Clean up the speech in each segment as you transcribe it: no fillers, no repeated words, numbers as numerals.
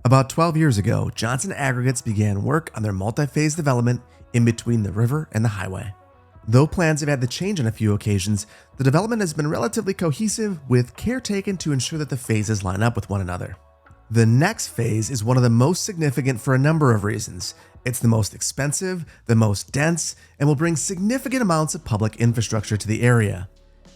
About 12 years ago, Johnson Aggregates began work on their multi-phase development in between the river and the highway. Though plans have had to change on a few occasions, the development has been relatively cohesive, with care taken to ensure that the phases line up with one another. The next phase is one of the most significant for a number of reasons. It's the most expensive, the most dense, and will bring significant amounts of public infrastructure to the area.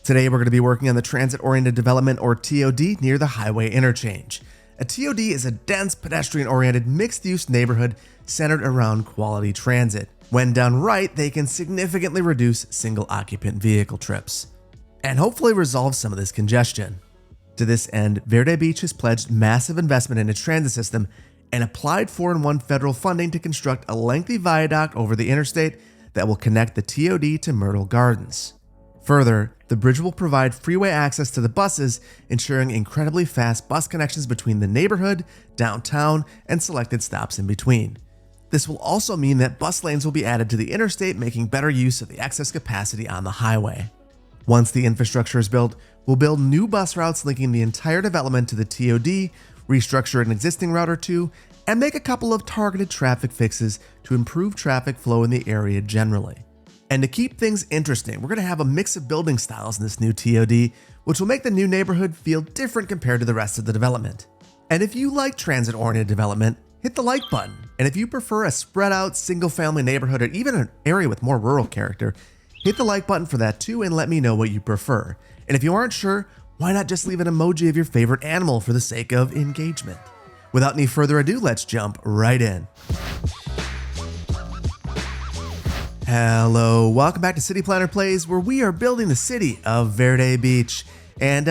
Today we're going to be working on the transit-oriented development, or TOD, near the highway interchange. A TOD is a dense, pedestrian-oriented, mixed-use neighborhood centered around quality transit. When done right, they can significantly reduce single-occupant vehicle trips and hopefully resolve some of this congestion. To this end, Verde Beach has pledged massive investment in its transit system and applied for and won federal funding to construct a lengthy viaduct over the interstate that will connect the TOD to Myrtle Gardens. Further, the bridge will provide freeway access to the buses, ensuring incredibly fast bus connections between the neighborhood, downtown, and selected stops in between. This will also mean that bus lanes will be added to the interstate, making better use of the excess capacity on the highway. Once the infrastructure is built, we'll build new bus routes linking the entire development to the TOD, restructure an existing route or two, and make a couple of targeted traffic fixes to improve traffic flow in the area generally. And to keep things interesting, we're going to have a mix of building styles in this new TOD, which will make the new neighborhood feel different compared to the rest of the development. And if you like transit-oriented development, hit the like button. And if you prefer a spread-out single-family neighborhood or even an area with more rural character, hit the like button for that too and let me know what you prefer. And if you aren't sure, why not just leave an emoji of your favorite animal for the sake of engagement? Without any further ado, let's jump right in. Hello, welcome back to City Planner Plays, where we are building the city of Verde Beach. And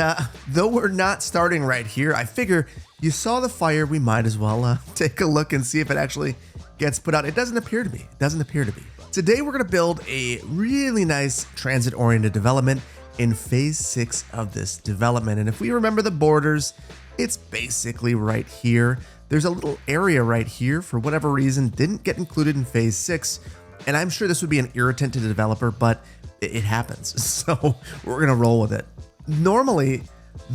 though we're not starting right here, I figure you saw the fire, we might as well take a look and see if it actually gets put out. It doesn't appear to be. Today we're going to build a really nice transit-oriented development in phase 6 of this development. And if we remember the borders, it's basically right here. There's a little area right here, for whatever reason, didn't get included in phase 6. And I'm sure this would be an irritant to the developer, but it happens. So we're going to roll with it. Normally,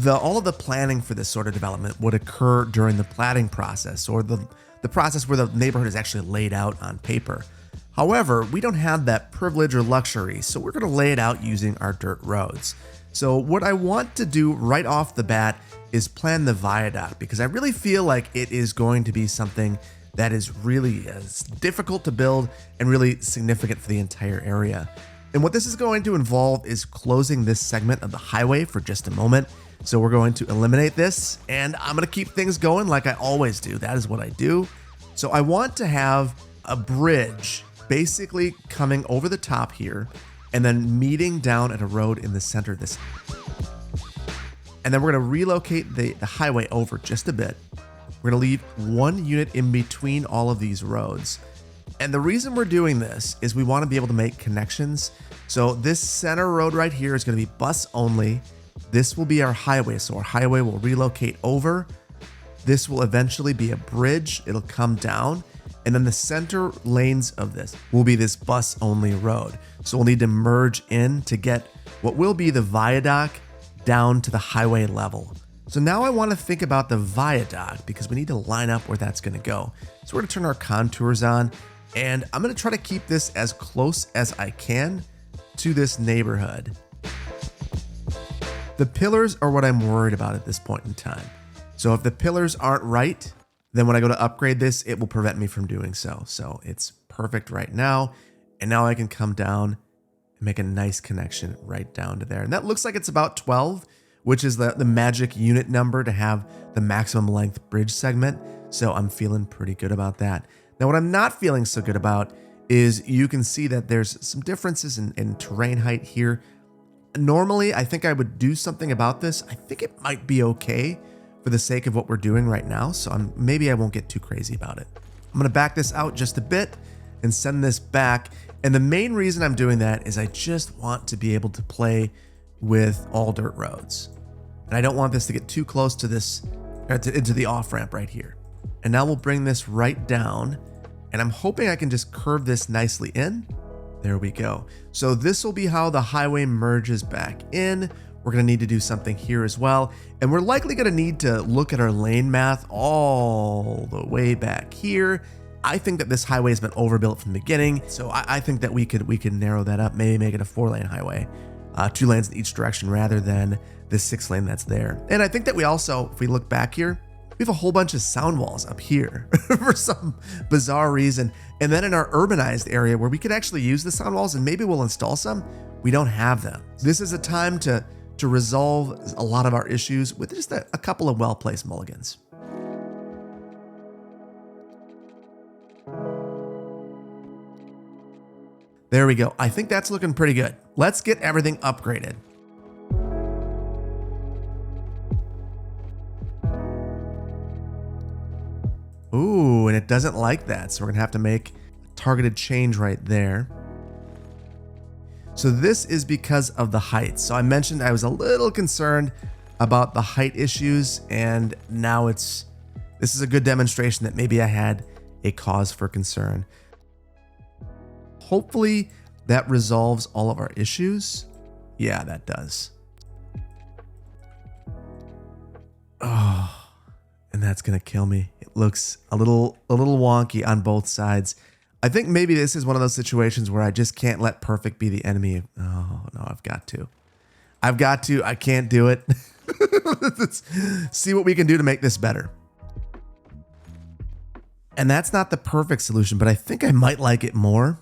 all of the planning for this sort of development would occur during the platting process, or the process where the neighborhood is actually laid out on paper. However, we don't have that privilege or luxury, so we're going to lay it out using our dirt roads. So what I want to do right off the bat is plan the viaduct, because I really feel like it is going to be something that is really difficult to build and really significant for the entire area. And what this is going to involve is closing this segment of the highway for just a moment. So we're going to eliminate this, and I'm going to keep things going like I always do. That is what I do. So I want to have a bridge basically coming over the top here and then meeting down at a road in the center of this. And then we're going to relocate the highway over just a bit. We're going to leave one unit in between all of these roads. And the reason we're doing this is we want to be able to make connections. So this center road right here is going to be bus only. This will be our highway. So our highway will relocate over. This will eventually be a bridge. It'll come down. And then the center lanes of this will be this bus only road. So we'll need to merge in to get what will be the viaduct down to the highway level. So now I want to think about the viaduct, because we need to line up where that's going to go. So we're going to turn our contours on, and I'm going to try to keep this as close as I can to this neighborhood. The pillars are what I'm worried about at this point in time. So if the pillars aren't right, then when I go to upgrade this, it will prevent me from doing so. So it's perfect right now. And now I can come down and make a nice connection right down to there. And that looks like it's about 12, which is the magic unit number to have the maximum length bridge segment. So I'm feeling pretty good about that. Now, what I'm not feeling so good about is you can see that there's some differences in terrain height here. Normally, I think I would do something about this. I think it might be okay for the sake of what we're doing right now. So maybe I won't get too crazy about it. I'm going to back this out just a bit and send this back. And the main reason I'm doing that is I just want to be able to play with all dirt roads. And I don't want this to get too close to this, into the off-ramp right here. And now we'll bring this right down, and I'm hoping I can just curve this nicely in. There we go. So this will be how the highway merges back in. We're going to need to do something here as well. And we're likely going to need to look at our lane math all the way back here. I think that this highway has been overbuilt from the beginning. So I think that we could narrow that up, maybe make it a 4-lane highway, 2 lanes in each direction rather than the 6 lane that's there. And I think that we also, if we look back here, we have a whole bunch of sound walls up here for some bizarre reason. And then in our urbanized area where we could actually use the sound walls and maybe we'll install some, we don't have them. This is a time to resolve a lot of our issues with just a couple of well-placed mulligans. There we go. I think that's looking pretty good. Let's get everything upgraded. Ooh, and it doesn't like that. So we're gonna have to make a targeted change right there. So this is because of the height. So I mentioned I was a little concerned about the height issues, and now this is a good demonstration that maybe I had a cause for concern. Hopefully that resolves all of our issues. Yeah, that does. Oh, and that's gonna kill me. It looks a little wonky on both sides. I think maybe this is one of those situations where I just can't let perfect be the enemy. Oh no, I've got to. I can't do it. Let's see what we can do to make this better. And that's not the perfect solution, but I think I might like it more.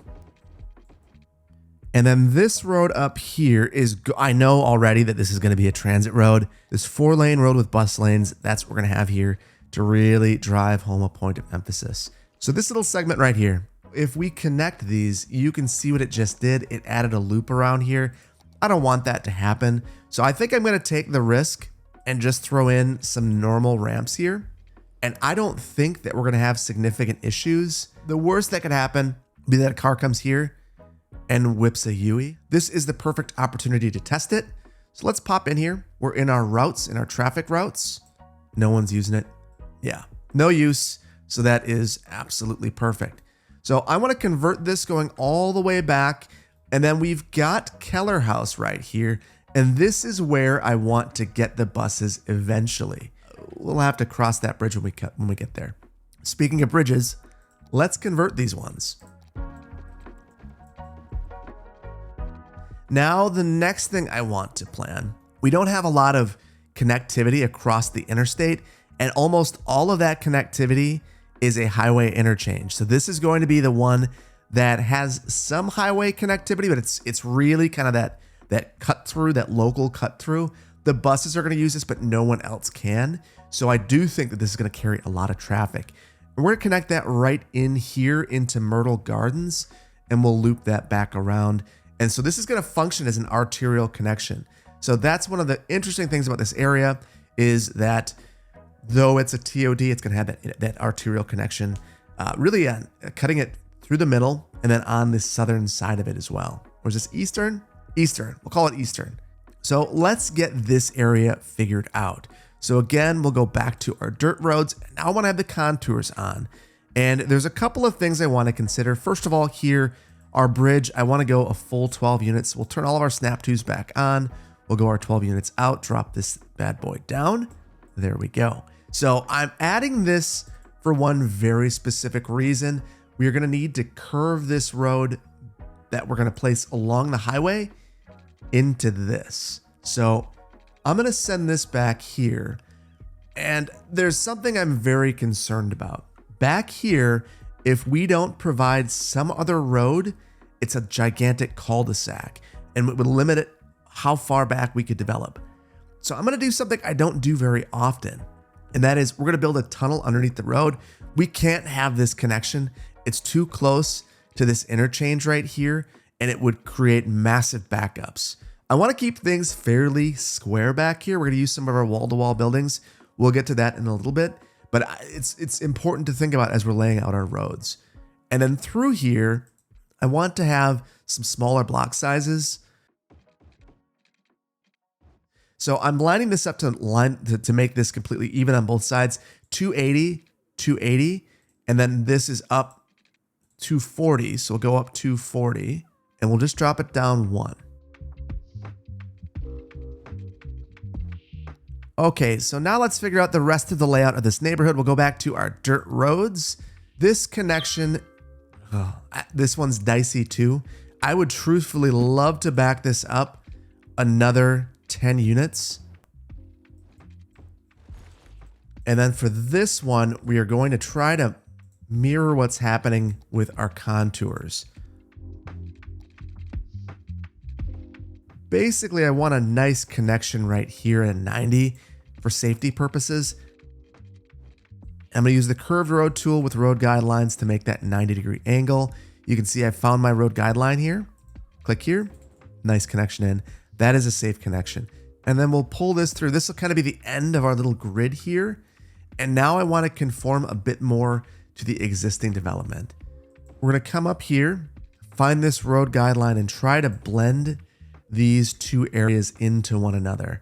And then this road up here is, I know already that this is going to be a transit road. This 4-lane road with bus lanes, that's what we're going to have here to really drive home a point of emphasis. So this little segment right here, if we connect these, you can see what it just did. It added a loop around here. I don't want that to happen. So I think I'm going to take the risk and just throw in some normal ramps here. And I don't think that we're going to have significant issues. The worst that could happen would be that a car comes here and whips a UE. This is the perfect opportunity to test it. So let's pop in here. We're in our routes, in our traffic routes. No one's using it. Yeah, no use. So that is absolutely perfect. So I want to convert this going all the way back. And then we've got Keller House right here. And this is where I want to get the buses eventually. We'll have to cross that bridge when we get there. Speaking of bridges, let's convert these ones. Now, the next thing I want to plan, we don't have a lot of connectivity across the interstate, and almost all of that connectivity is a highway interchange. So this is going to be the one that has some highway connectivity, but it's really kind of that cut through, that local cut through. The buses are going to use this, but no one else can. So I do think that this is going to carry a lot of traffic. And we're going to connect that right in here into Myrtle Gardens, and we'll loop that back around. And so this is going to function as an arterial connection. So that's one of the interesting things about this area is that though it's a TOD, it's going to have that arterial connection, really cutting it through the middle and then on the southern side of it as well. Or is this eastern? Eastern. We'll call it eastern. So let's get this area figured out. So again, we'll go back to our dirt roads. Now I want to have the contours on. And there's a couple of things I want to consider. First of all, here, our bridge, I want to go a full 12 units. We'll turn all of our snap twos back on. We'll go our 12 units out, drop this bad boy down. There we go. So I'm adding this for one very specific reason. We are going to need to curve this road that we're going to place along the highway into this. So I'm going to send this back here. And there's something I'm very concerned about. Back here, if we don't provide some other road, it's a gigantic cul-de-sac and it would limit it how far back we could develop. So I'm going to do something I don't do very often. And that is we're going to build a tunnel underneath the road. We can't have this connection. It's too close to this interchange right here, and it would create massive backups. I want to keep things fairly square back here. We're going to use some of our wall-to-wall buildings. We'll get to that in a little bit, but it's important to think about as we're laying out our roads. And then through here, I want to have some smaller block sizes. So I'm lining this up to make this completely even on both sides. 280, 280, and then this is up 240. So we'll go up 240 and we'll just drop it down one. Okay, so now let's figure out the rest of the layout of this neighborhood. We'll go back to our dirt roads. This connection, this one's dicey too. I would truthfully love to back this up another 10 units. And then for this one, we are going to try to mirror what's happening with our contours. Basically, I want a nice connection right here at 90 for safety purposes. I'm going to use the curved road tool with road guidelines to make that 90-degree angle. You can see I found my road guideline here. Click here. Nice connection in. That is a safe connection. And then we'll pull this through. This will kind of be the end of our little grid here. And now I want to conform a bit more to the existing development. We're going to come up here, find this road guideline, and try to blend these two areas into one another.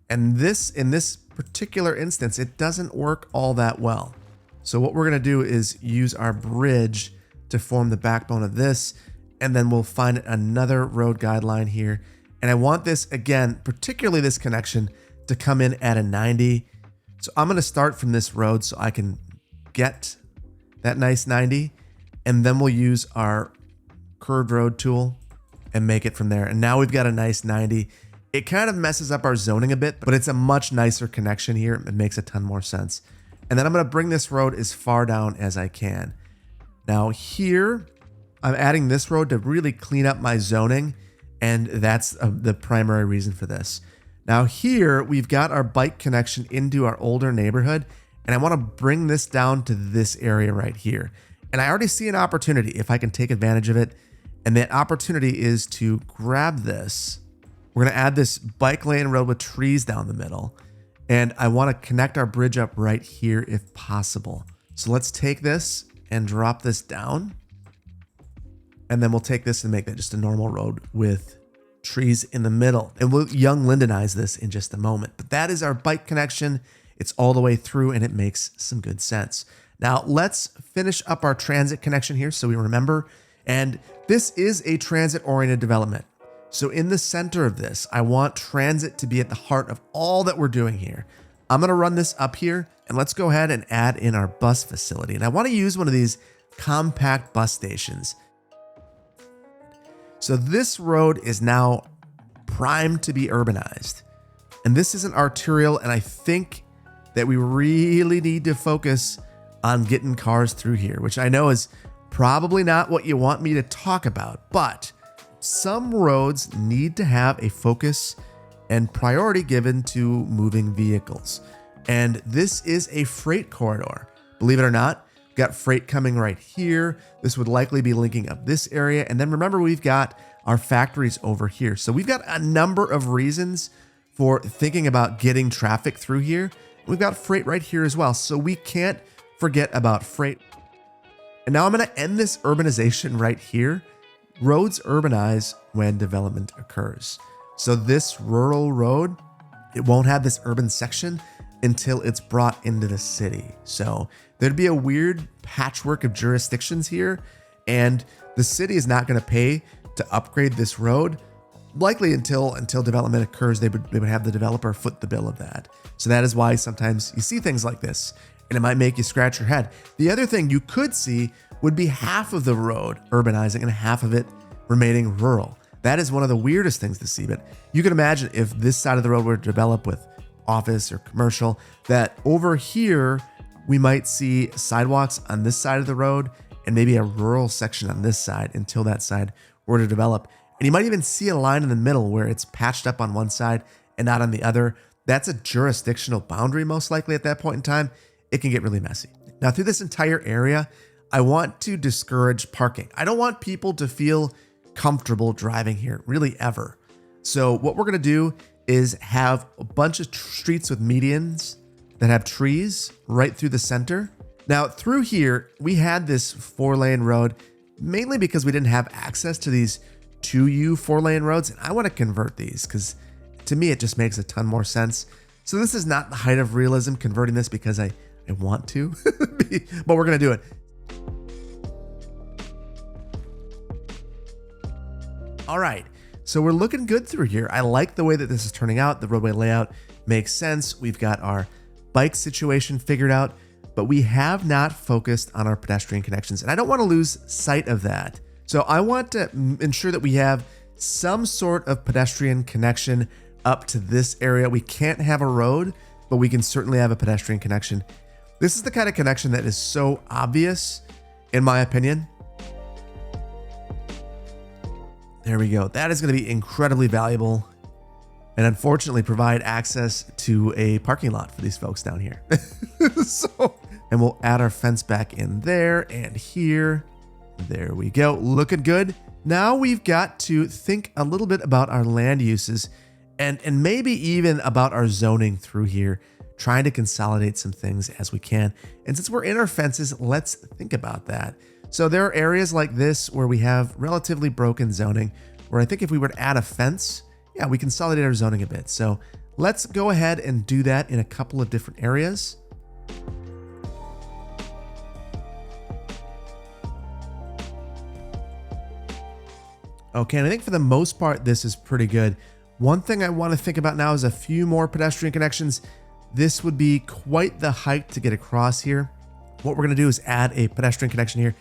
And this, in this particular instance, it doesn't work all that well. So what we're going to do is use our bridge to form the backbone of this, and then we'll find another road guideline here. And I want this, again, particularly this connection, to come in at a 90. So I'm going to start from this road so I can get that nice 90, and then we'll use our curved road tool and make it from there. And now we've got a nice 90. It kind of messes up our zoning a bit, but it's a much nicer connection here. It makes a ton more sense. And then I'm going to bring this road as far down as I can. Now here, I'm adding this road to really clean up my zoning, and that's the primary reason for this. Now here, we've got our bike connection into our older neighborhood, and I want to bring this down to this area right here. And I already see an opportunity if I can take advantage of it. And that opportunity is to grab this. We're going to add this bike lane road with trees down the middle. And I want to connect our bridge up right here if possible. So let's take this and drop this down. And then we'll take this and make that just a normal road with trees in the middle. And we'll young Lindenize this in just a moment. But that is our bike connection. It's all the way through and it makes some good sense. Now let's finish up our transit connection here so we remember. And this is a transit-oriented development. So in the center of this, I want transit to be at the heart of all that we're doing here. I'm going to run this up here, and let's go ahead and add in our bus facility. And I want to use one of these compact bus stations. So this road is now primed to be urbanized. And this is an arterial, and I think that we really need to focus on getting cars through here, which I know is probably not what you want me to talk about, but some roads need to have a focus and priority given to moving vehicles. And this is a freight corridor. Believe it or not, we've got freight coming right here. This would likely be linking up this area. And then remember, we've got our factories over here. So we've got a number of reasons for thinking about getting traffic through here. We've got freight right here as well. So we can't forget about freight. And now I'm going to end this urbanization right here. Roads urbanize when development occurs. So this rural road, it won't have this urban section until it's brought into the city. So there'd be a weird patchwork of jurisdictions here, and the city is not going to pay to upgrade this road, likely until development occurs. They would have the developer foot the bill of that. So that is why sometimes you see things like this, and it might make you scratch your head. The other thing you could see would be half of the road urbanizing and half of it remaining rural. That is one of the weirdest things to see, but you can imagine if this side of the road were to develop with office or commercial, that over here, we might see sidewalks on this side of the road and maybe a rural section on this side until that side were to develop. And you might even see a line in the middle where it's patched up on one side and not on the other. That's a jurisdictional boundary most likely at that point in time. It can get really messy. Now through this entire area, I want to discourage parking. I don't want people to feel comfortable driving here, really ever. So what we're gonna do is have a bunch of streets with medians that have trees right through the center. Now through here, we had this 4-lane road, mainly because we didn't have access to these 2U 4-lane roads. And I wanna convert these because to me, it just makes a ton more sense. So this is not the height of realism, converting this because I want to, but we're gonna do it. All right, so we're looking good through here. I like the way that this is turning out. The roadway layout makes sense. We've got our bike situation figured out, but we have not focused on our pedestrian connections. And I don't want to lose sight of that. So I want to ensure that we have some sort of pedestrian connection up to this area. We can't have a road, but we can certainly have a pedestrian connection. This is the kind of connection that is so obvious, in my opinion. There we go. That is going to be incredibly valuable and unfortunately provide access to a parking lot for these folks down here. And we'll add our fence back in there and here. There we go. Looking good. Now we've got to think a little bit about our land uses and maybe even about our zoning through here, trying to consolidate some things as we can. And since we're in our fences, let's think about that. So there are areas like this where we have relatively broken zoning, where I think if we were to add a fence, yeah, we consolidate our zoning a bit. So let's go ahead and do that in a couple of different areas. Okay, and I think for the most part, this is pretty good. One thing I want to think about now is a few more pedestrian connections. This would be quite the hike to get across here. What we're going to do is add a pedestrian connection here.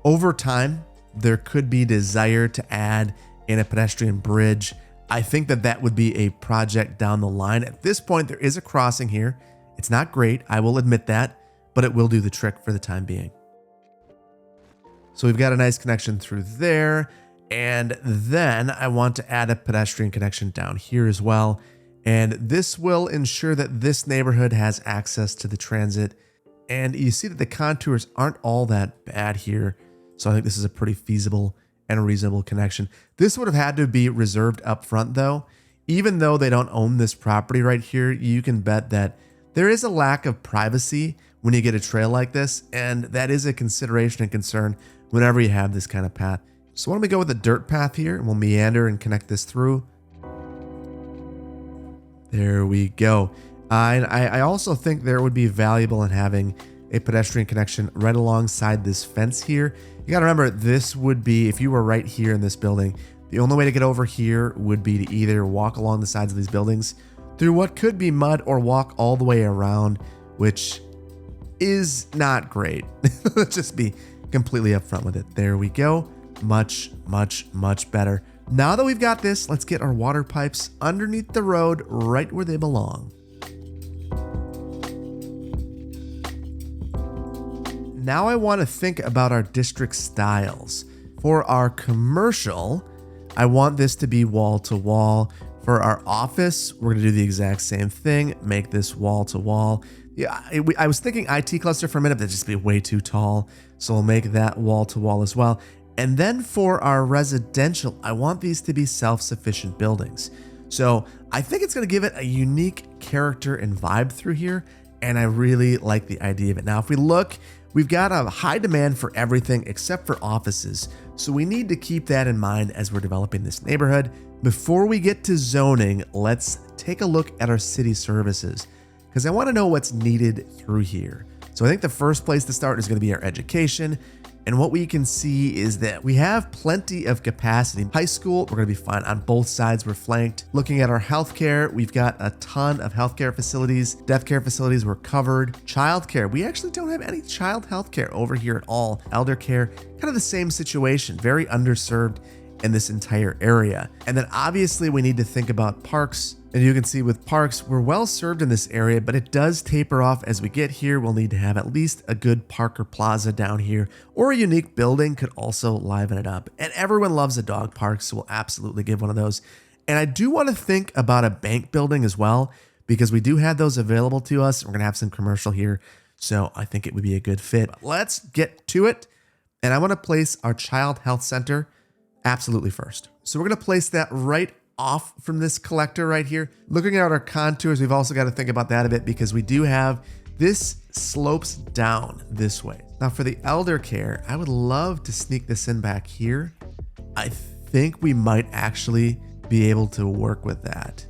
Over time, there could be desire to add in a pedestrian bridge. I think that that would be a project down the line. At this point, there is a crossing here. It's not great, I will admit that, but it will do the trick for the time being. So we've got a nice connection through there. And then I want to add a pedestrian connection down here as well. And this will ensure that this neighborhood has access to the transit. And you see that the contours aren't all that bad here. So I think this is a pretty feasible and reasonable connection. This would have had to be reserved up front though. Even though they don't own this property right here, you can bet that there is a lack of privacy when you get a trail like this. And that is a consideration and concern whenever you have this kind of path. So why don't we go with a dirt path here and we'll meander and connect this through. There we go. I also think there would be valuable in having a pedestrian connection right alongside this fence here. You got to remember, this would be, if you were right here in this building, the only way to get over here would be to either walk along the sides of these buildings through what could be mud or walk all the way around, which is not great. Let's just be completely upfront with it. There we go. Much, much, much better. Now that we've got this, let's get our water pipes underneath the road right where they belong. Now I want to think about our district styles. For our commercial, I want this to be wall to wall. For our office, we're going to do the exact same thing, make this wall to wall. Yeah, I was thinking IT cluster for a minute, but that'd just be way too tall. So we'll make that wall to wall as well. And then for our residential, I want these to be self-sufficient buildings. So I think it's going to give it a unique character and vibe through here. And I really like the idea of it. Now, if we look, we've got a high demand for everything except for offices. So we need to keep that in mind as we're developing this neighborhood. Before we get to zoning, let's take a look at our city services because I want to know what's needed through here. So I think the first place to start is going to be our education. And what we can see is that we have plenty of capacity. High school, we're going to be fine on both sides. We're flanked. Looking at our healthcare, we've got a ton of healthcare facilities. Deaf care facilities were covered. Childcare, we actually don't have any child healthcare over here at all. Elder care, kind of the same situation, very underserved in this entire area. And then obviously we need to think about parks. And you can see with parks, we're well served in this area, but it does taper off as we get here. We'll need to have at least a good park or plaza down here, or a unique building could also liven it up. And everyone loves a dog park, so we'll absolutely give one of those. And I do want to think about a bank building as well, because we do have those available to us. We're going to have some commercial here, so I think it would be a good fit. But let's get to it. And I want to place our child health center absolutely first. So we're going to place that right off from this collector right here. Looking at our contours, we've also got to think about that a bit because we do have this slopes down this way. Now for the elder care, I would love to sneak this in back here. I think we might actually be able to work with that.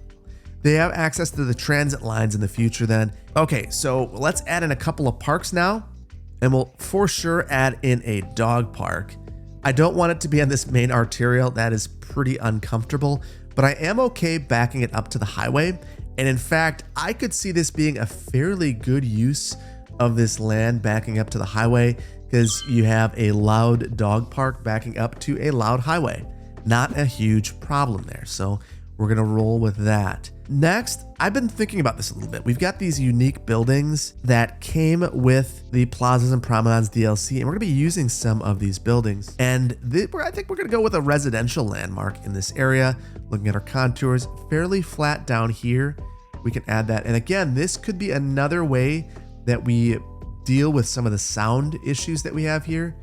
They have access to the transit lines in the future then. Okay, so let's add in a couple of parks now, and we'll for sure add in a dog park. I don't want it to be on this main arterial. That is pretty uncomfortable, but I am okay backing it up to the highway And in fact, I could see this being a fairly good use of this land backing up to the highway, because you have a loud dog park backing up to a loud highway. Not a huge problem there. So we're gonna roll with that. Next, I've been thinking about this a little bit. We've got these unique buildings that came with the Plazas and Promenades DLC, and we're gonna be using some of these buildings. And I think we're gonna go with a residential landmark in this area. Looking at our contours, fairly flat down here. We can add that. And again, this could be another way that we deal with some of the sound issues that we have here.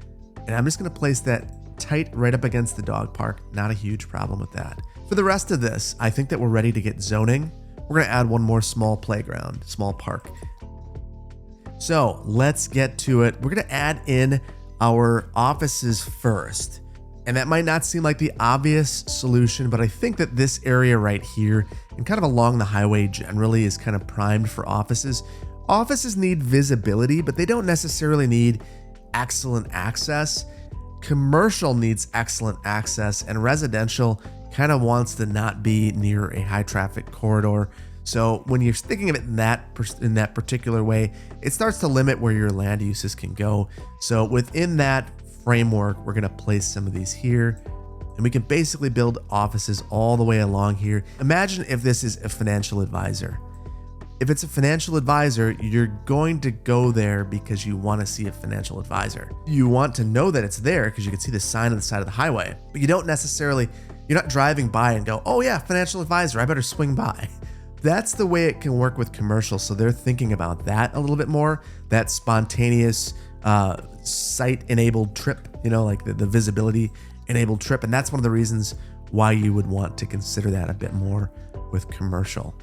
And I'm just gonna place that tight right up against the dog park. Not a huge problem with that. For the rest of this, I think that we're ready to get zoning. We're gonna add one more small playground, small park. So let's get to it. We're gonna add in our offices first. And that might not seem like the obvious solution, but I think that this area right here and kind of along the highway generally is kind of primed for offices. Offices need visibility, but they don't necessarily need excellent access. Commercial needs excellent access, and residential kind of wants to not be near a high traffic corridor. So when you're thinking of it in that particular way, it starts to limit where your land uses can go. So within that framework, we're going to place some of these here, and we can basically build offices all the way along here. Imagine if this is a financial advisor. If it's a financial advisor, you're going to go there because you want to see a financial advisor. You want to know that it's there because you can see the sign on the side of the highway, but you don't necessarily, you're not driving by and go, oh yeah, financial advisor, I better swing by. That's the way it can work with commercial. So they're thinking about that a little bit more, that spontaneous site enabled trip, like the visibility enabled trip. And that's one of the reasons why you would want to consider that a bit more with commercial.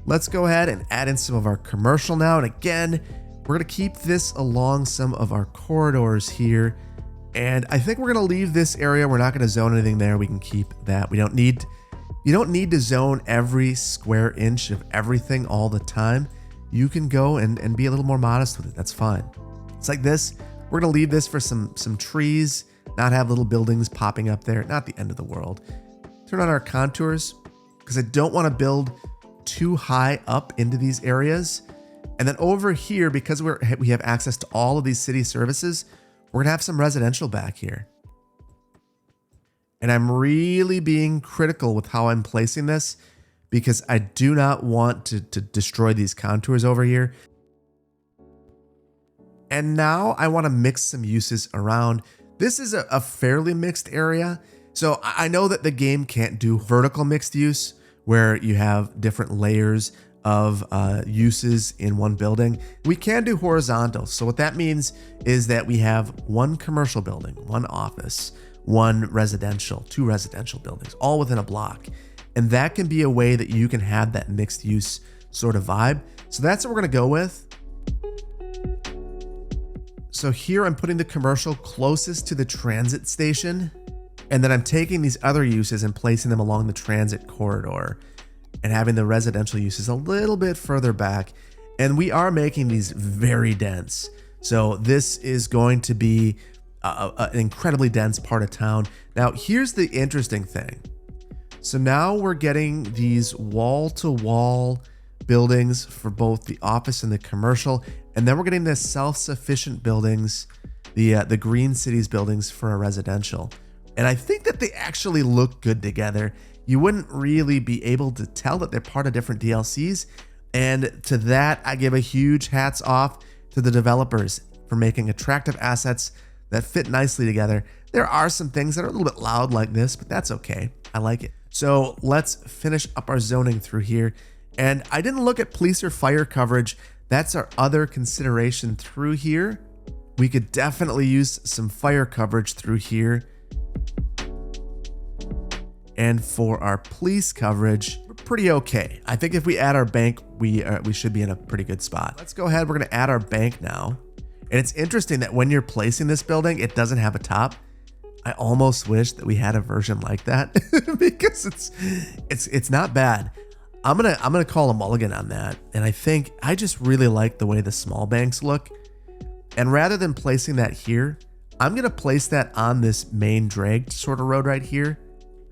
Let's go ahead and add in some of our commercial now. And again, we're gonna keep this along some of our corridors here. And I think we're gonna leave this area. We're not gonna zone anything there. We can keep that. You don't need to zone every square inch of everything all the time. You can go and be a little more modest with it. That's fine. It's like this. We're gonna leave this for some trees, not have little buildings popping up there. Not the end of the world. Turn on our contours because I don't want to build too high up into these areas. And then over here, because we have access to all of these city services, we're gonna have some residential back here. And I'm really being critical with how I'm placing this because I do not want to destroy these contours over here. And now I want to mix some uses around. This is a fairly mixed area. So I know that the game can't do vertical mixed use where you have different layers of uses in one building. We can do horizontal. So what that means is that we have one commercial building, one office, one residential, two residential buildings, all within a block. And that can be a way that you can have that mixed use sort of vibe. So that's what we're gonna go with. So here I'm putting the commercial closest to the transit station. And then I'm taking these other uses and placing them along the transit corridor and having the residential uses a little bit further back. And we are making these very dense. So this is going to be an incredibly dense part of town. Now, here's the interesting thing. So now we're getting these wall-to-wall buildings for both the office and the commercial. And then we're getting the self-sufficient buildings, the green cities buildings for a residential. And I think that they actually look good together. You wouldn't really be able to tell that they're part of different DLCs. And to that, I give a huge hats off to the developers for making attractive assets that fit nicely together. There are some things that are a little bit loud like this, but that's okay. I like it. So let's finish up our zoning through here. And I didn't look at police or fire coverage. That's our other consideration through here. We could definitely use some fire coverage through here. And for our police coverage, we're pretty okay. I think if we add our bank, we should be in a pretty good spot. Let's go ahead. We're going to add our bank now. And it's interesting that when you're placing this building, it doesn't have a top. I almost wish that we had a version like that because it's not bad. I'm gonna call a mulligan on that. And I just really like the way the small banks look. And rather than placing that here, I'm gonna place that on this main drag sort of road right here.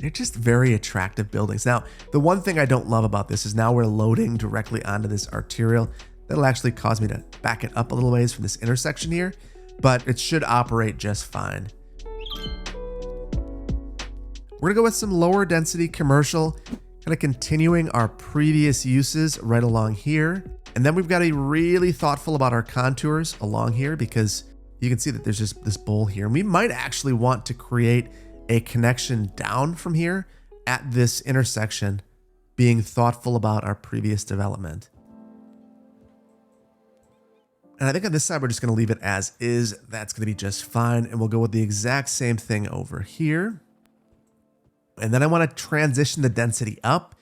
They're just very attractive buildings. Now, the one thing I don't love about this is now we're loading directly onto this arterial. That'll actually cause me to back it up a little ways from this intersection here, but it should operate just fine. We're gonna go with some lower density commercial, kind of continuing our previous uses right along here. And then we've got to be really thoughtful about our contours along here because you can see that there's just this bowl here. And we might actually want to create a connection down from here at this intersection, being thoughtful about our previous development. And I think on this side, we're just going to leave it as is. That's going to be just fine. And we'll go with the exact same thing over here. And then I want to transition the density up.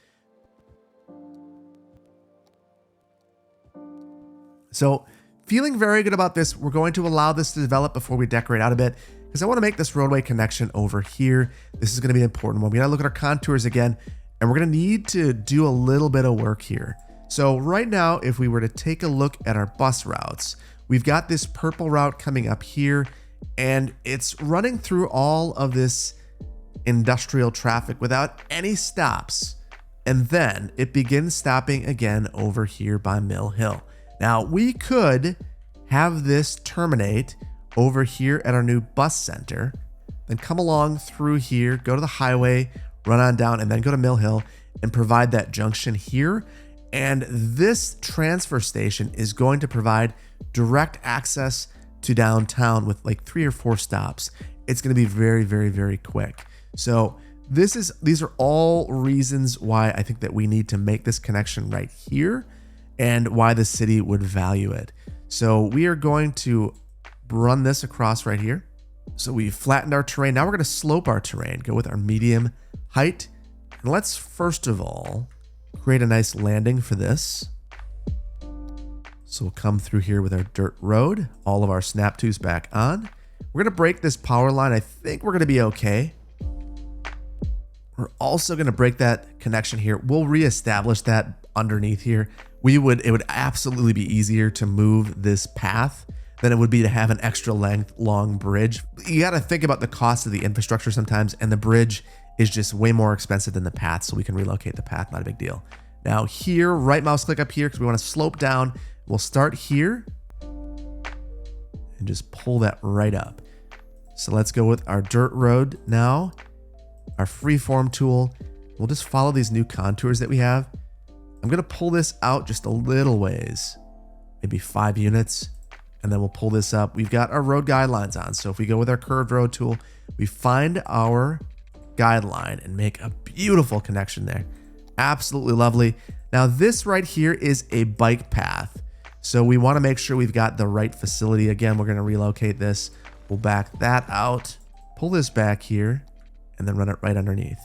So feeling very good about this. We're going to allow this to develop before we decorate out a bit because I want to make this roadway connection over here. This is going to be an important one. We got to look at our contours again, and we're going to need to do a little bit of work here. So right now, if we were to take a look at our bus routes, we've got this purple route coming up here, and it's running through all of this industrial traffic without any stops. And then it begins stopping again over here by Mill Hill. Now we could have this terminate over here at our new bus center, then come along through here, go to the highway, run on down, and then go to Mill Hill and provide that junction here. And this transfer station is going to provide direct access to downtown with like 3 or 4 stops. It's going to be very, very, very quick. So these are all reasons why I think that we need to make this connection right here and why the city would value it. So we are going to run this across right here. So we flattened our terrain. Now we're going to slope our terrain, go with our medium height. And let's first of all create a nice landing for this. So we'll come through here with our dirt road, all of our snap twos back on. We're going to break this power line. I think we're going to be okay. We're also going to break that connection here. We'll reestablish that underneath here. It would absolutely be easier to move this path than it would be to have an extra length long bridge. You got to think about the cost of the infrastructure sometimes, and the bridge is just way more expensive than the path, so we can relocate the path, not a big deal. Now here, right mouse click up here because we want to slope down. We'll start here and just pull that right up. So let's go with our dirt road now, our freeform tool. We'll just follow these new contours that we have. I'm going to pull this out just a little ways, maybe 5 units, and then we'll pull this up. We've got our road guidelines on. So if we go with our curved road tool, we find our guideline and make a beautiful connection there. Absolutely lovely. Now this right here is a bike path. So we want to make sure we've got the right facility. Again, we're going to relocate this. We'll back that out, pull this back here, and then run it right underneath.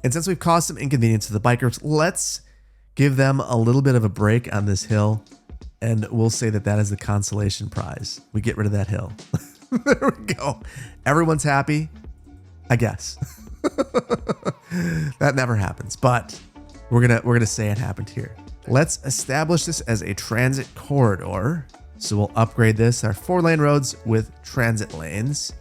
And since we've caused some inconvenience to the bikers, let's give them a little bit of a break on this hill. And we'll say that that is the consolation prize. We get rid of that hill. There we go. Everyone's happy, I guess. That never happens, but we're gonna say it happened here. Let's establish this as a transit corridor. So we'll upgrade this, our 4-lane roads with transit lanes.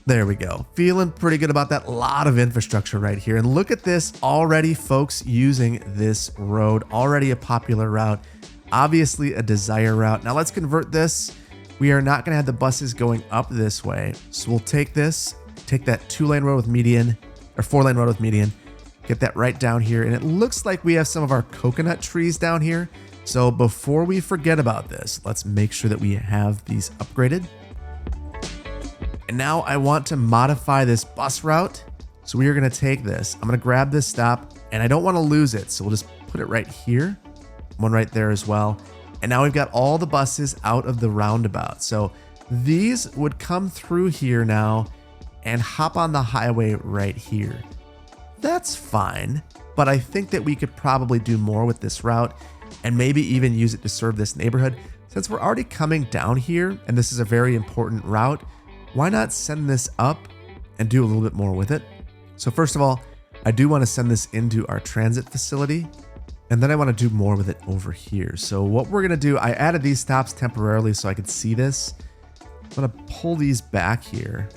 There we go. Feeling pretty good about that. A lot of infrastructure right here. And look at this already, folks using this road. Already a popular route. Obviously a desire route. Now let's convert this. We are not going to have the buses going up this way. So we'll take this, take that 2-lane road with median, or 4-lane road with median, get that right down here. And it looks like we have some of our coconut trees down here. So before we forget about this, let's make sure that we have these upgraded. And now I want to modify this bus route. So we are going to take this. I'm going to grab this stop, and I don't want to lose it. So we'll just put it right here. One right there as well. And now we've got all the buses out of the roundabout. So these would come through here now and hop on the highway right here. That's fine, but I think that we could probably do more with this route and maybe even use it to serve this neighborhood. Since we're already coming down here and this is a very important route, why not send this up and do a little bit more with it? So first of all, I do want to send this into our transit facility, and then I want to do more with it over here. So what we're going to do, I added these stops temporarily so I could see this. I'm going to pull these back here.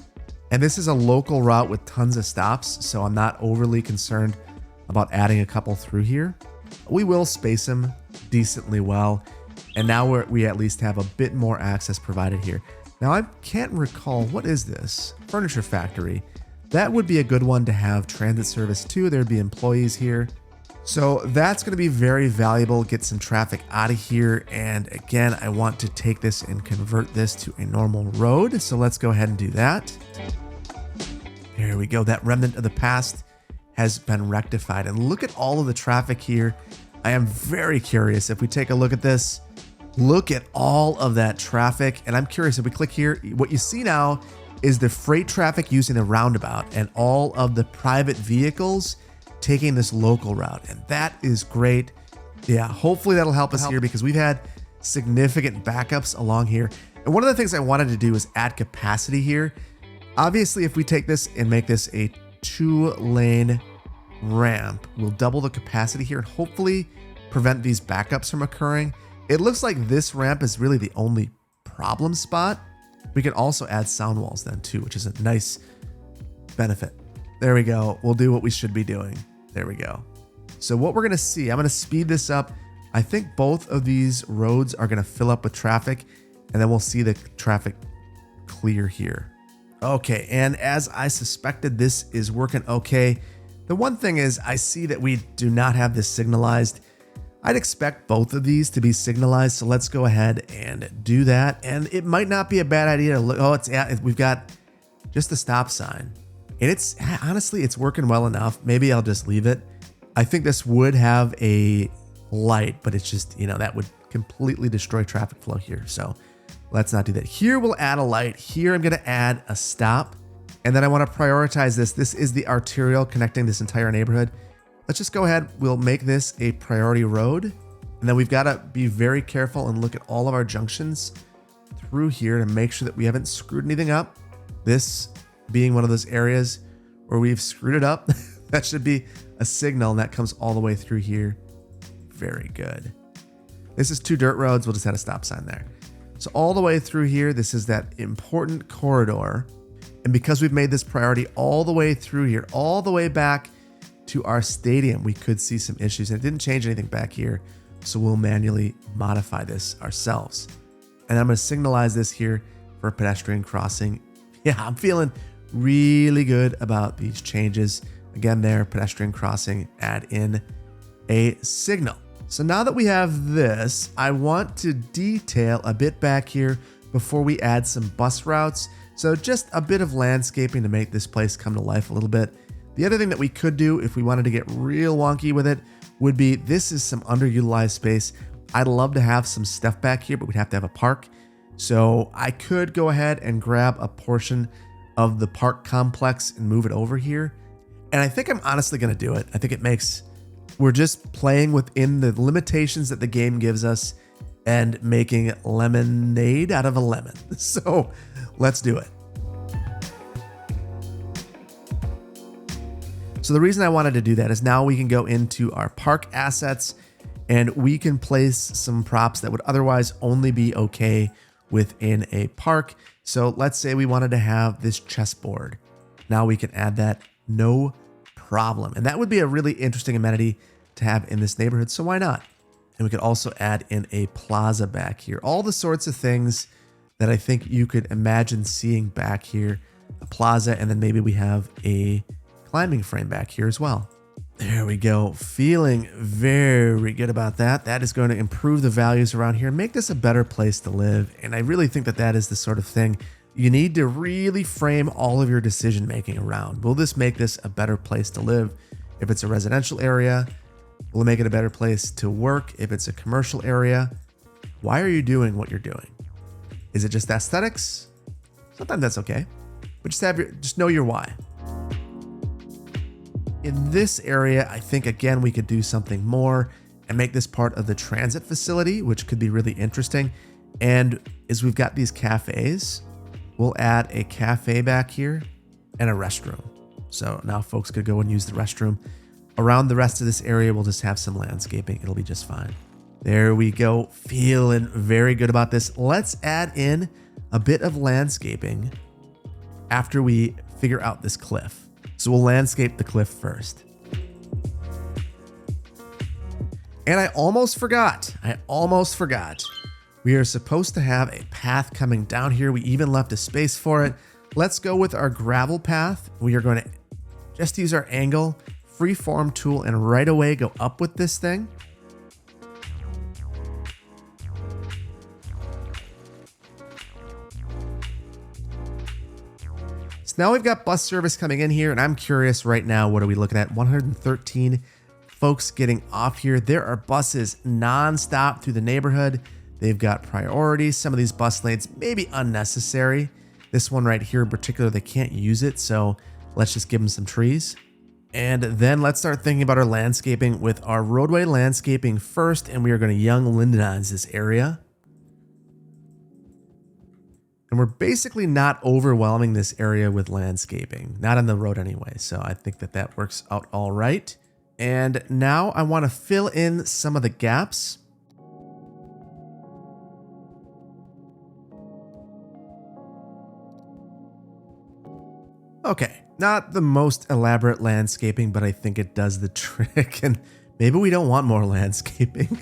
And this is a local route with tons of stops, so I'm not overly concerned about adding a couple through here. We will space them decently well. And now we at least have a bit more access provided here. Now I can't recall, what is this? Furniture factory. That would be a good one to have transit service too. There'd be employees here. So that's going to be very valuable. Get some traffic out of here. And again, I want to take this and convert this to a normal road. So let's go ahead and do that. There we go. That remnant of the past has been rectified. And look at all of the traffic here. I am very curious if we take a look at this. Look at all of that traffic. And I'm curious if we click here, what you see now is the freight traffic using the roundabout and all of the private vehicles taking this local route. And that is great. Yeah, hopefully that'll help us here because we've had significant backups along here. And one of the things I wanted to do is add capacity here. Obviously, if we take this and make this a 2-lane ramp, we'll double the capacity here and hopefully prevent these backups from occurring. It looks like this ramp is really the only problem spot. We can also add sound walls then too, which is a nice benefit. There we go. We'll do what we should be doing. There we go. So what we're going to see, I'm going to speed this up. I think both of these roads are going to fill up with traffic and then we'll see the traffic clear here. Okay. And as I suspected, this is working okay. The one thing is I see that we do not have this signalized. I'd expect both of these to be signalized. So let's go ahead and do that. And it might not be a bad idea to look. Oh, we've got just the stop sign. And it's honestly, it's working well enough. Maybe I'll just leave it. I think this would have a light, but it's just, that would completely destroy traffic flow here. So let's not do that. Here we'll add a light. Here I'm going to add a stop. And then I want to prioritize this. This is the arterial connecting this entire neighborhood. Let's just go ahead. We'll make this a priority road. And then we've got to be very careful and look at all of our junctions through here to make sure that we haven't screwed anything up. This being one of those areas where we've screwed it up. That should be a signal, and that comes all the way through here. Very good. This is 2 dirt roads. We'll just add a stop sign there. So all the way through here, this is that important corridor. And because we've made this priority all the way through here, all the way back to our stadium, we could see some issues. And it didn't change anything back here. So we'll manually modify this ourselves. And I'm going to signalize this here for a pedestrian crossing. Yeah, I'm feeling really good about these changes. Again, there, pedestrian crossing, add in a signal. So now that we have this, I want to detail a bit back here before we add some bus routes. So just a bit of landscaping to make this place come to life a little bit. The other thing that we could do if we wanted to get real wonky with it would be, this is some underutilized space. I'd love to have some stuff back here, but we'd have to have a park. So I could go ahead and grab a portion of the park complex and move it over here. And I think I'm honestly going to do it. I think we're just playing within the limitations that the game gives us and making lemonade out of a lemon. So let's do it. So the reason I wanted to do that is now we can go into our park assets and we can place some props that would otherwise only be okay within a park. So let's say we wanted to have this chessboard. Now we can add that, no problem. And that would be a really interesting amenity to have in this neighborhood. So why not? And we could also add in a plaza back here. All the sorts of things that I think you could imagine seeing back here. A plaza, and then maybe we have a climbing frame back here as well. There we go. Feeling very good about that. That is going to improve the values around here and make this a better place to live. And I really think that that is the sort of thing you need to really frame all of your decision making around. Will this make this a better place to live? If it's a residential area, will it make it a better place to work? If it's a commercial area, why are you doing what you're doing? Is it just aesthetics? Sometimes that's okay, but just know your why. In this area, I think, again, we could do something more and make this part of the transit facility, which could be really interesting. And as we've got these cafes, we'll add a cafe back here and a restroom. So now folks could go and use the restroom. Around the rest of this area, we'll just have some landscaping. It'll be just fine. There we go. Feeling very good about this. Let's add in a bit of landscaping after we figure out this cliff. So we'll landscape the cliff first. And I almost forgot. We are supposed to have a path coming down here. We even left a space for it. Let's go with our gravel path. We are going to just use our angle, freeform tool, and right away go up with this thing. So now we've got bus service coming in here, and I'm curious right now, what are we looking at? 113 folks getting off here. There are buses nonstop through the neighborhood. They've got priorities. Some of these bus lanes may be unnecessary. This one right here in particular, they can't use it, so let's just give them some trees. And then let's start thinking about our landscaping with our roadway landscaping first, and we are going to young lindenize this area. And we're basically not overwhelming this area with landscaping, not on the road anyway, so I think that that works out all right. And now I want to fill in some of the gaps. Okay, not the most elaborate landscaping, but I think it does the trick, and maybe we don't want more landscaping.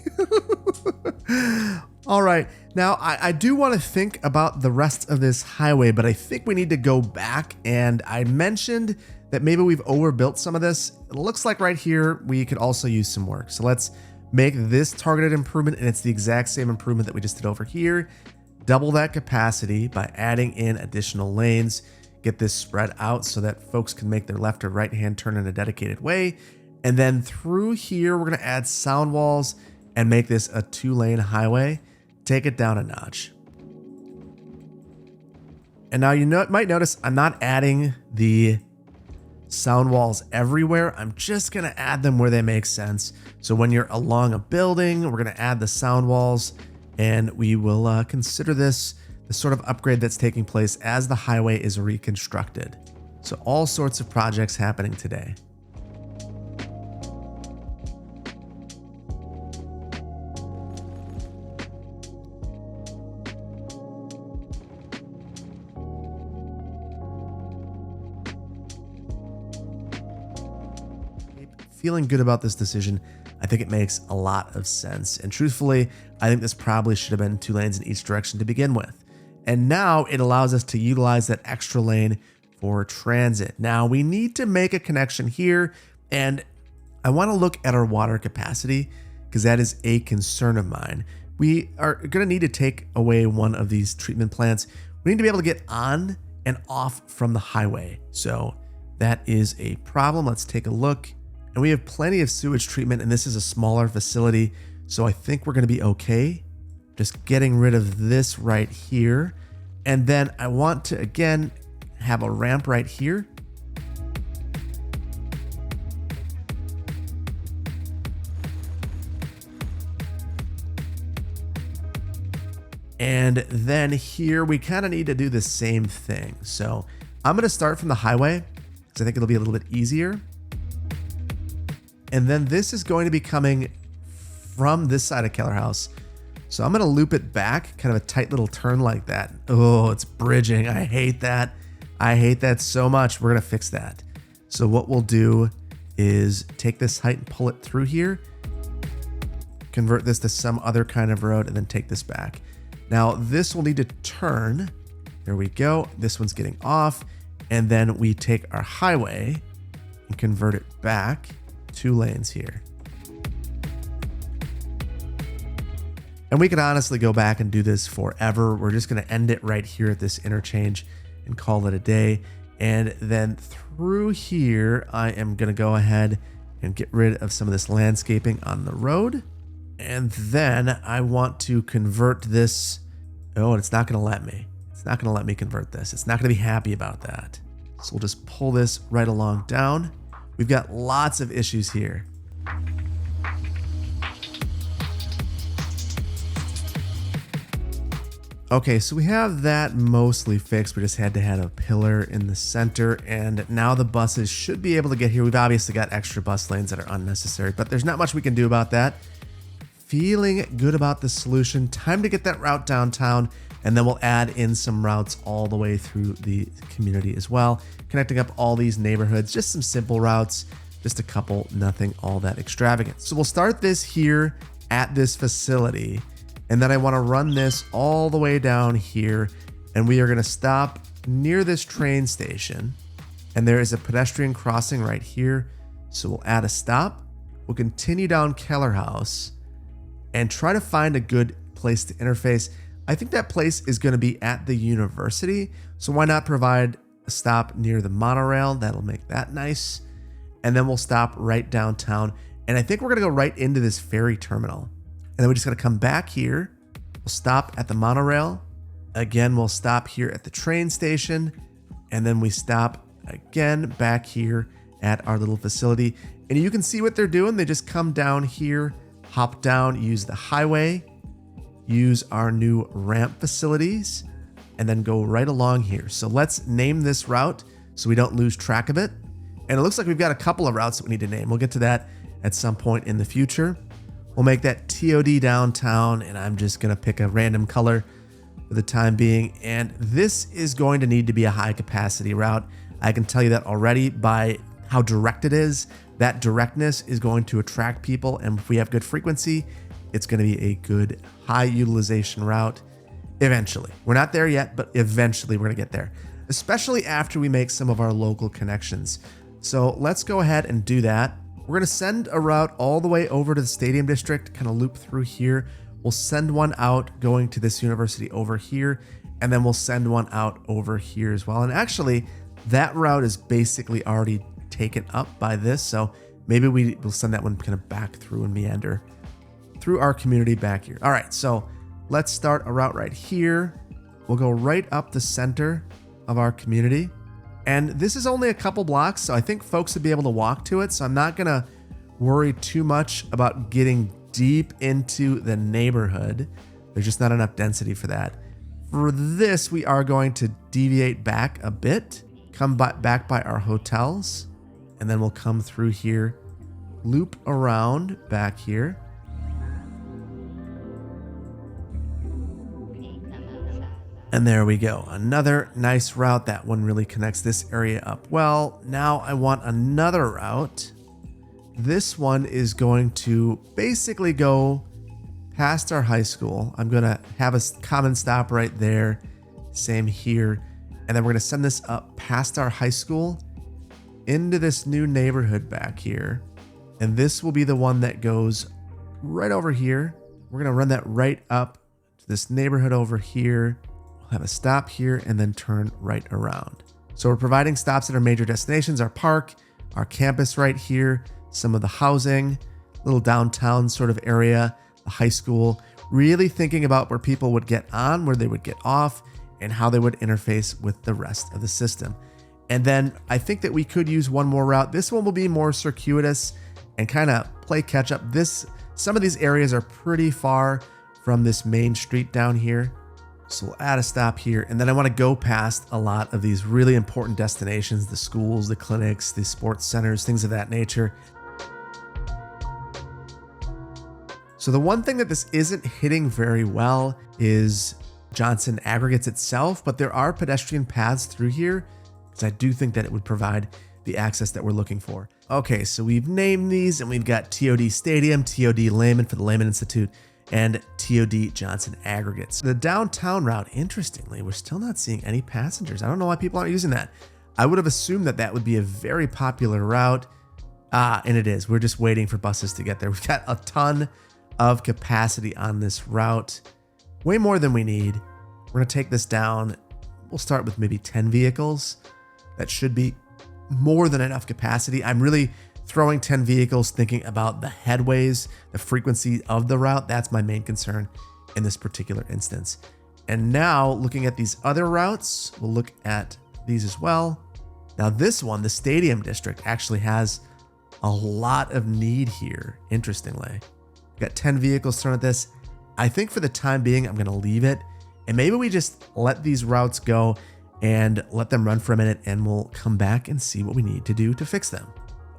All right, now I do want to think about the rest of this highway, but I think we need to go back, and I mentioned that maybe we've overbuilt some of this. It looks like right here we could also use some work. So let's make this targeted improvement, and it's the exact same improvement that we just did over here. Double that capacity by adding in additional lanes. Get this spread out so that folks can make their left or right hand turn in a dedicated way. And then through here, we're going to add sound walls and make this a 2-lane highway. Take it down a notch. And now you might notice I'm not adding the sound walls everywhere. I'm just going to add them where they make sense. So when you're along a building, we're going to add the sound walls, and we will consider this the sort of upgrade that's taking place as the highway is reconstructed. So all sorts of projects happening today. Feeling good about this decision. I think it makes a lot of sense. And truthfully, I think this probably should have been 2 lanes in each direction to begin with. And now it allows us to utilize that extra lane for transit. Now we need to make a connection here, and I want to look at our water capacity because that is a concern of mine. We are going to need to take away one of these treatment plants. We need to be able to get on and off from the highway. So that is a problem. Let's take a look. And we have plenty of sewage treatment, and this is a smaller facility, so I think we're going to be okay. Just getting rid of this right here. And then I want to, again, have a ramp right here. And then here, we kind of need to do the same thing. So I'm going to start from the highway because I think it'll be a little bit easier. And then this is going to be coming from this side of Keller House. So I'm going to loop it back, kind of a tight little turn like that. Oh, it's bridging. I hate that. I hate that so much. We're going to fix that. So what we'll do is take this height and pull it through here, convert this to some other kind of road, and then take this back. Now this will need to turn. There we go. This one's getting off. And then we take our highway and convert it back. 2 lanes here. And we could honestly go back and do this forever. We're just going to end it right here at this interchange and call it a day. And then through here, I am going to go ahead and get rid of some of this landscaping on the road. And then I want to convert this. Oh, and it's not going to let me. It's not going to let me convert this. It's not going to be happy about that. So we'll just pull this right along down. We've got lots of issues here. Okay, so we have that mostly fixed. We just had to have a pillar in the center, and now the buses should be able to get here. We've obviously got extra bus lanes that are unnecessary, but there's not much we can do about that. feeling good about the solution. Time to get that route downtown, and then we'll add in some routes all the way through the community as well, connecting up all these neighborhoods. Just some simple routes, just a couple, nothing all that extravagant. So we'll start this here at this facility, and then I want to run this all the way down here, and we are going to stop near this train station, and there is a pedestrian crossing right here. So we'll add a stop. We'll continue down Keller House and try to find a good place to interface. I think that place is going to be at the university, so why not provide a stop near the monorail? That'll make that nice. And then we'll stop right downtown, and I think we're going to go right into this ferry terminal. And then we're just going to come back here. We'll stop at the monorail. Again, we'll stop here at the train station, and then we stop again back here at our little facility. And you can see what they're doing. They just come down here, hop down, use the highway, use our new ramp facilities, and then go right along here. So let's name this route so we don't lose track of it. And it looks like we've got a couple of routes that we need to name. We'll get to that at some point in the future. We'll make that TOD downtown, and I'm just gonna pick a random color for the time being. And this is going to need to be a high capacity route. I can tell you that already by how direct it is. That directness is going to attract people, and if we have good frequency, it's going to be a good high utilization route eventually. We're not there yet, but eventually we're going to get there, especially after we make some of our local connections. So let's go ahead and do that. We're going to send a route all the way over to the Stadium District, kind of loop through here. We'll send one out going to this university over here, and then we'll send one out over here as well. And actually, that route is basically already taken up by this, so maybe we'll send that one kind of back through and meander through our community back here. All right, so let's start a route right here. We'll go right up the center of our community, and this is only a couple blocks, so I think folks would be able to walk to it, so I'm not gonna worry too much about getting deep into the neighborhood. There's just not enough density for that. For this, we are going to deviate back a bit, come back by our hotels, and then we'll come through here, loop around back here. And there we go. Another nice route. That one really connects this area up well. Now I want another route. This one is going to basically go past our high school. I'm going to have a common stop right there. Same here. And then we're going to send this up past our high school into this new neighborhood back here. And this will be the one that goes right over here. We're going to run that right up to this neighborhood over here. We'll have a stop here and then turn right around. So we're providing stops at our major destinations, our park, our campus right here, some of the housing, little downtown sort of area, the high school, really thinking about where people would get on, where they would get off, and how they would interface with the rest of the system. And then I think that we could use one more route. This one will be more circuitous and kind of play catch up. Some of these areas are pretty far from this main street down here. So we'll add a stop here. And then I want to go past a lot of these really important destinations, the schools, the clinics, the sports centers, things of that nature. So the one thing that this isn't hitting very well is Johnson Aggregates itself, but there are pedestrian paths through here because I do think that it would provide the access that we're looking for. Okay, so we've named these and we've got TOD Stadium, TOD Lehman for the Lehman Institute, and TOD Johnson Aggregates. The downtown route, interestingly, we're still not seeing any passengers. I don't know why people aren't using that. I would have assumed that that would be a very popular route, and it is. We're just waiting for buses to get there. We've got a ton of capacity on this route, way more than we need. We're gonna take this down. We'll start with maybe 10 vehicles. That should be more than enough capacity. I'm really throwing 10 vehicles thinking about the headways, the frequency of the route. That's my main concern in this particular instance. And now looking at these other routes, we'll look at these as well. Now this one, the Stadium District, actually has a lot of need here, interestingly. We've got 10 vehicles thrown at this. I think for the time being, I'm gonna leave it. And maybe we just let these routes go and let them run for a minute, and we'll come back and see what we need to do to fix them.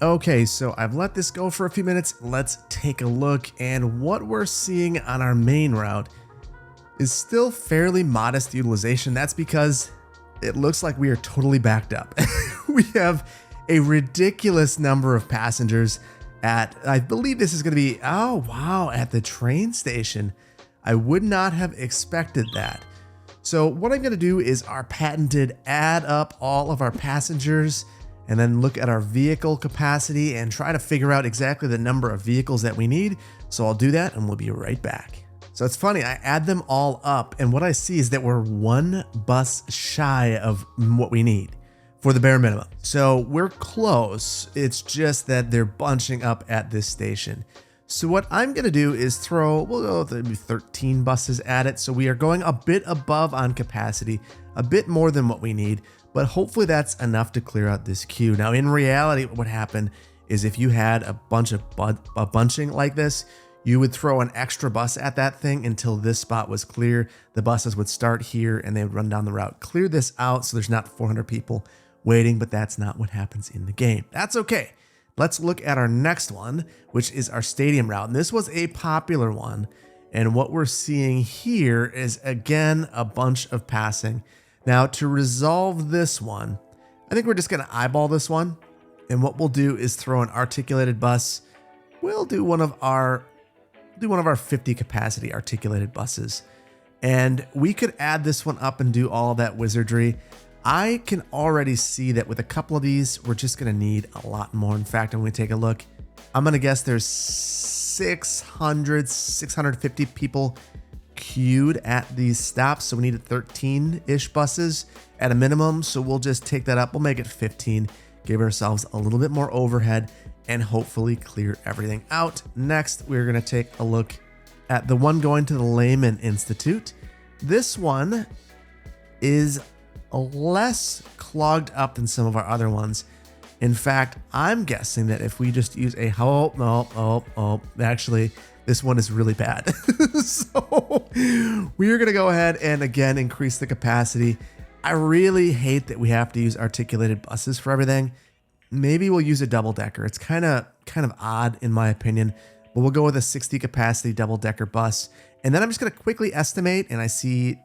Okay, so I've let this go for a few minutes. Let's take a look, and what we're seeing on our main route is still fairly modest utilization. That's because it looks like we are totally backed up. We have a ridiculous number of passengers at, I believe this is going to be, oh wow, at the train station. I would not have expected that. So what I'm going to do is our patented add up all of our passengers and then look at our vehicle capacity and try to figure out exactly the number of vehicles that we need. So I'll do that and we'll be right back. So it's funny, I add them all up and what I see is that we're one bus shy of what we need for the bare minimum. So we're close. It's just that they're bunching up at this station. So what I'm going to do is we'll go with 13 buses at it. So we are going a bit above on capacity, a bit more than what we need, but hopefully that's enough to clear out this queue. Now, in reality, what would happen is if you had a bunch of bunching like this, you would throw an extra bus at that thing until this spot was clear. The buses would start here and they would run down the route. Clear this out so there's not 400 people waiting, but that's not what happens in the game. That's okay. Let's look at our next one, which is our stadium route. And this was a popular one. And what we're seeing here is, again, a bunch of passing. Now, to resolve this one, I think we're just going to eyeball this one. And what we'll do is throw an articulated bus. We'll do one of our 50 capacity articulated buses. And we could add this one up and do all that wizardry. I can already see that with a couple of these, we're just going to need a lot more. In fact, I'm going to take a look. I'm going to guess there's 650 people queued at these stops. So we needed 13-ish buses at a minimum. So we'll just take that up. We'll make it 15, give ourselves a little bit more overhead and hopefully clear everything out. Next, we're going to take a look at the one going to the Layman Institute. This one is less clogged up than some of our other ones. In fact, I'm guessing that if we just use actually, this one is really bad. So we are going to go ahead and again increase the capacity. I really hate that we have to use articulated buses for everything. Maybe we'll use a double decker. It's kind of odd in my opinion, but we'll go with a 60 capacity double decker bus. And then I'm just going to quickly estimate, and I see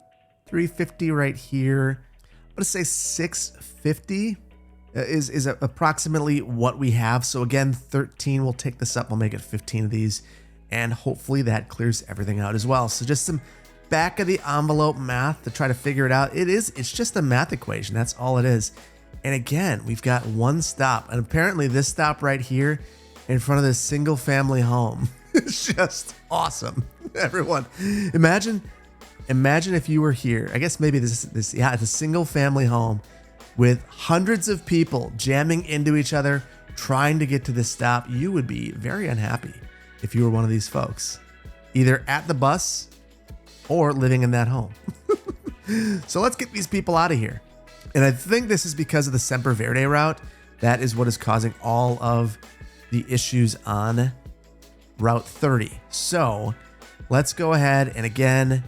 350 right here. I'm going to say 650 is approximately what we have. So again, 13, we'll take this up. We'll make it 15 of these, and hopefully that clears everything out as well. So just some back of the envelope math to try to figure it out. It's just a math equation. That's all it is. And again, we've got one stop, and apparently this stop right here in front of this single family home is just awesome. Everyone, imagine if you were here. I guess maybe it's a single family home with hundreds of people jamming into each other, trying to get to this stop. You would be very unhappy if you were one of these folks, either at the bus or living in that home. So let's get these people out of here. And I think this is because of the Semper Verde route. That is what is causing all of the issues on Route 30. So let's go ahead and again,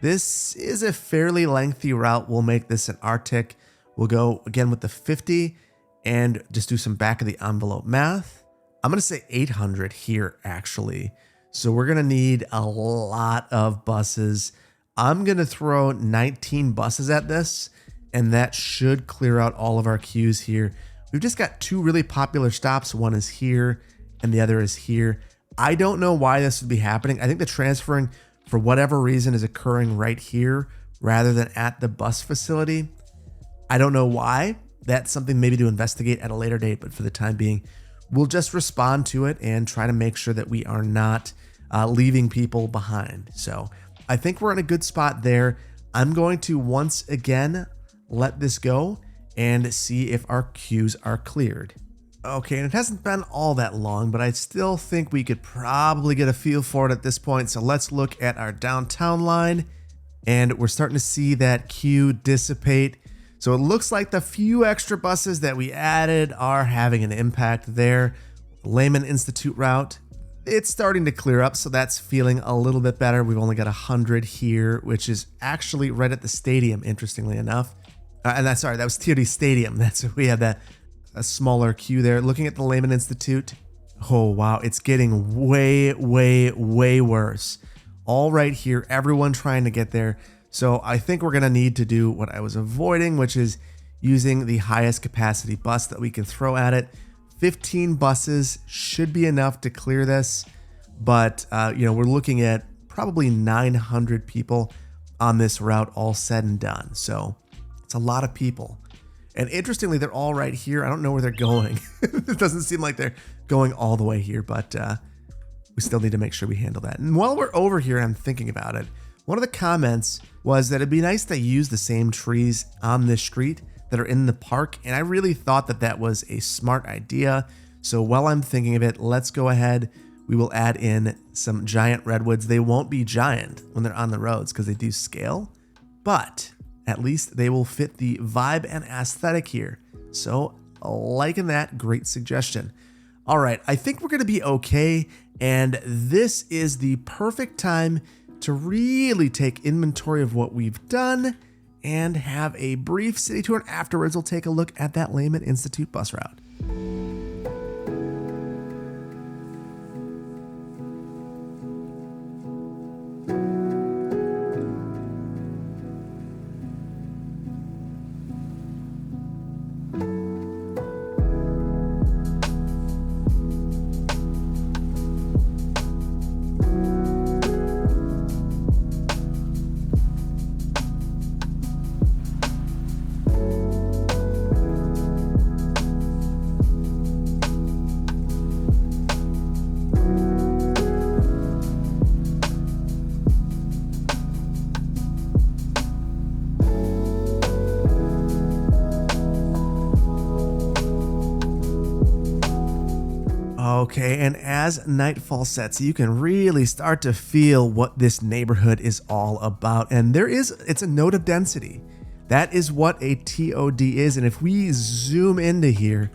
this is a fairly lengthy route. We'll make this an Arctic. We'll go again with the 50 and just do some back of the envelope math. I'm going to say 800 here actually. So we're going to need a lot of buses. I'm going to throw 19 buses at this, and that should clear out all of our queues here. We've just got two really popular stops. One is here and the other is here. I don't know why this would be happening. I think the transferring for whatever reason is occurring right here rather than at the bus facility. I don't know why. That's something maybe to investigate at a later date, but for the time being, we'll just respond to it and try to make sure that we are not leaving people behind. So I think we're in a good spot there. I'm going to once again let this go and see if our queues are cleared. Okay, and it hasn't been all that long, but I still think we could probably get a feel for it at this point. So let's look at our downtown line, and we're starting to see that queue dissipate. So it looks like the few extra buses that we added are having an impact there. Layman Institute route, it's starting to clear up, so that's feeling a little bit better. We've only got 100 here, which is actually right at the stadium, interestingly enough. And that was TOD Stadium. We had that a smaller queue there. Looking at the Layman Institute. Oh, wow. It's getting way, way, way worse. All right here, everyone trying to get there. So I think we're going to need to do what I was avoiding, which is using the highest capacity bus that we can throw at it. 15 buses should be enough to clear this. But, we're looking at probably 900 people on this route all said and done. So it's a lot of people. And interestingly, they're all right here. I don't know where they're going. It doesn't seem like they're going all the way here, but we still need to make sure we handle that. And while we're over here, I'm thinking about it. One of the comments was that it'd be nice to use the same trees on this street that are in the park. And I really thought that that was a smart idea. So while I'm thinking of it, let's go ahead. We will add in some giant redwoods. They won't be giant when they're on the roads because they do scale, but at least they will fit the vibe and aesthetic here. So liking that, great suggestion. All right, I think we're gonna be okay. And this is the perfect time to really take inventory of what we've done and have a brief city tour. And afterwards, we'll take a look at that Layman Institute bus route. Okay, and as nightfall sets, you can really start to feel what this neighborhood is all about. And it's a node of density. That is what a TOD is. And if we zoom into here,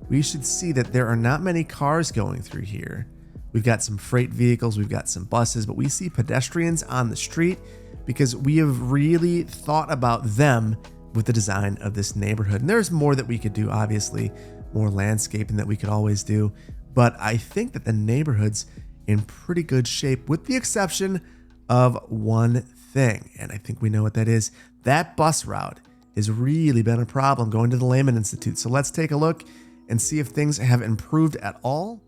we should see that there are not many cars going through here. We've got some freight vehicles, we've got some buses, but we see pedestrians on the street because we have really thought about them with the design of this neighborhood. And there's more that we could do, obviously, more landscaping that we could always do. But I think that the neighborhood's in pretty good shape with the exception of one thing. And I think we know what that is. That bus route has really been a problem going to the Layman Institute. So let's take a look and see if things have improved at all.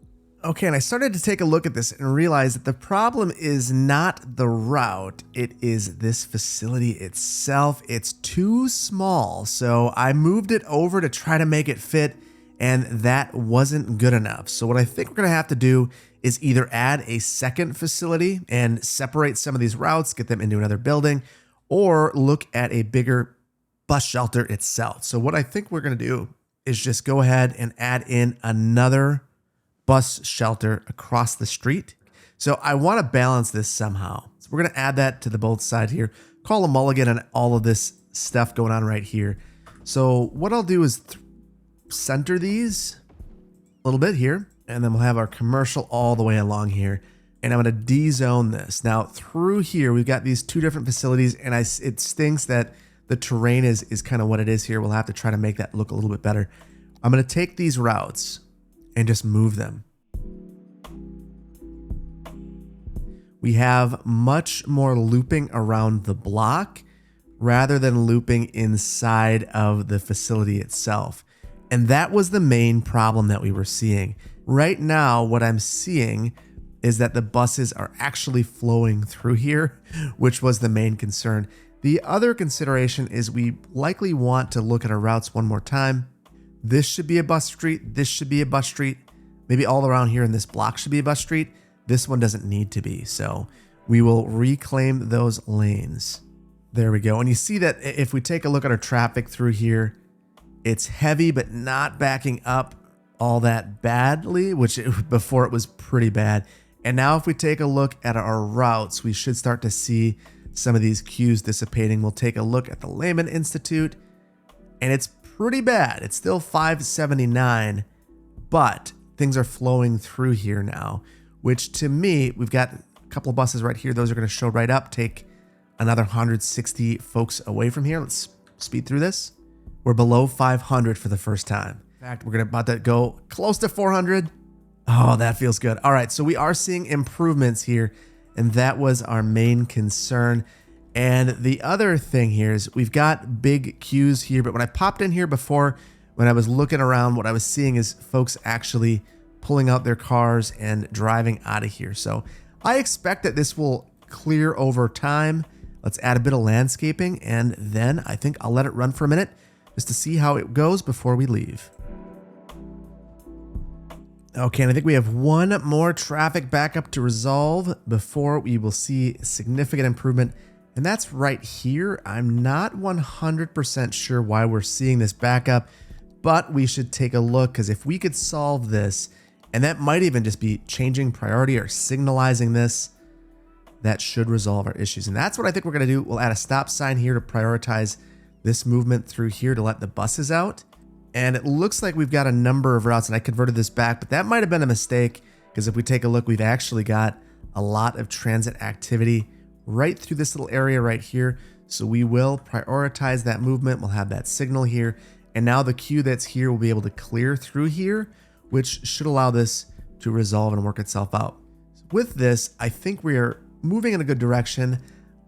Okay, and I started to take a look at this and realize that the problem is not the route. It is this facility itself. It's too small. So I moved it over to try to make it fit, and that wasn't good enough. So what I think we're gonna have to do is either add a second facility and separate some of these routes, get them into another building, or look at a bigger bus shelter itself. So what I think we're gonna do is just go ahead and add in another bus shelter across the street. So I wanna balance this somehow. So we're gonna add that to the both side here, call a mulligan on all of this stuff going on right here. So what I'll do is center these a little bit here, and then we'll have our commercial all the way along here. And I'm gonna de-zone this. Now through here, we've got these two different facilities, and it stinks that the terrain is kind of what it is here. We'll have to try to make that look a little bit better. I'm gonna take these routes and just move them. We have much more looping around the block rather than looping inside of the facility itself. And that was the main problem that we were seeing. Right now, what I'm seeing is that the buses are actually flowing through here, which was the main concern. The other consideration is we likely want to look at our routes one more time. This should be a bus street. This should be a bus street. Maybe all around here in this block should be a bus street. This one doesn't need to be. So we will reclaim those lanes. There we go. And you see that if we take a look at our traffic through here, it's heavy, but not backing up all that badly, before it was pretty bad. And now if we take a look at our routes, we should start to see some of these queues dissipating. We'll take a look at the Layman Institute, and it's pretty bad. It's still 579, but things are flowing through here now, which to me, we've got a couple of buses right here. Those are going to show right up, take another 160 folks away from here. Let's speed through this. We're below 500 for the first time. In fact, we're about to go close to 400. Oh, that feels good. All right, so we are seeing improvements here, and that was our main concern. And the other thing here is we've got big queues here, but when I popped in here before, when I was looking around, what I was seeing is folks actually pulling out their cars and driving out of here. So I expect that this will clear over time. Let's add a bit of landscaping, and then I think I'll let it run for a minute just to see how it goes before we leave. Okay, and I think we have one more traffic backup to resolve before we will see significant improvement, and that's right here. I'm not 100% sure why we're seeing this backup, but we should take a look, because if we could solve this, and that might even just be changing priority or signalizing this, that should resolve our issues. And that's what I think we're going to do. We'll add a stop sign here to prioritize this movement through here to let the buses out. And it looks like we've got a number of routes, and I converted this back, but that might have been a mistake, because if we take a look, we've actually got a lot of transit activity right through this little area right here. So we will prioritize that movement. We'll have that signal here. And now the queue that's here will be able to clear through here, which should allow this to resolve and work itself out. With this, I think we are moving in a good direction.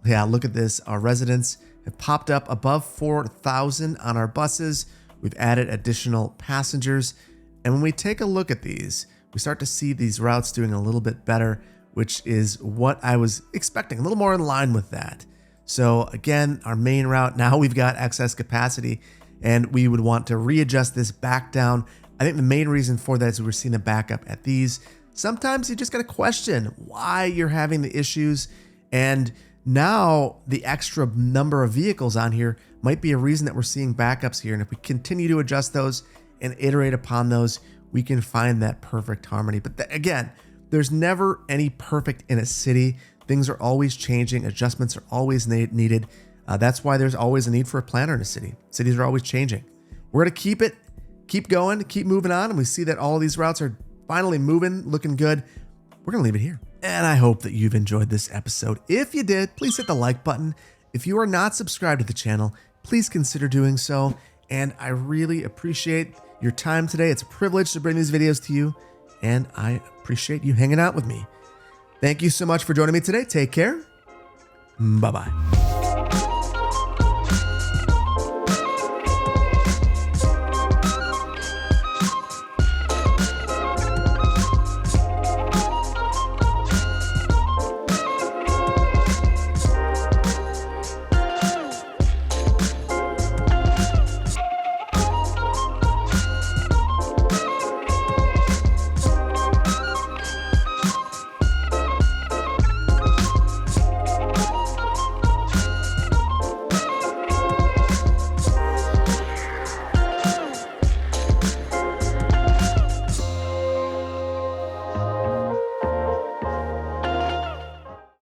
Yeah, look at this. Our residents have popped up above 4,000 on our buses. We've added additional passengers. And when we take a look at these, we start to see these routes doing a little bit better, which is what I was expecting, a little more in line with that. So again, our main route, now we've got excess capacity, and we would want to readjust this back down. I think the main reason for that is we're seeing a backup at these. Sometimes you just got to question why you're having the issues. And now the extra number of vehicles on here might be a reason that we're seeing backups here. And if we continue to adjust those and iterate upon those, we can find that perfect harmony. But again, there's never any perfect in a city. Things are always changing. Adjustments are always needed. That's why there's always a need for a planner in a city. Cities are always changing. We're going to keep going, keep moving on. And we see that all of these routes are finally moving, looking good. We're going to leave it here. And I hope that you've enjoyed this episode. If you did, please hit the like button. If you are not subscribed to the channel, please consider doing so. And I really appreciate your time today. It's a privilege to bring these videos to you, and I appreciate you hanging out with me. Thank you so much for joining me today. Take care. Bye-bye.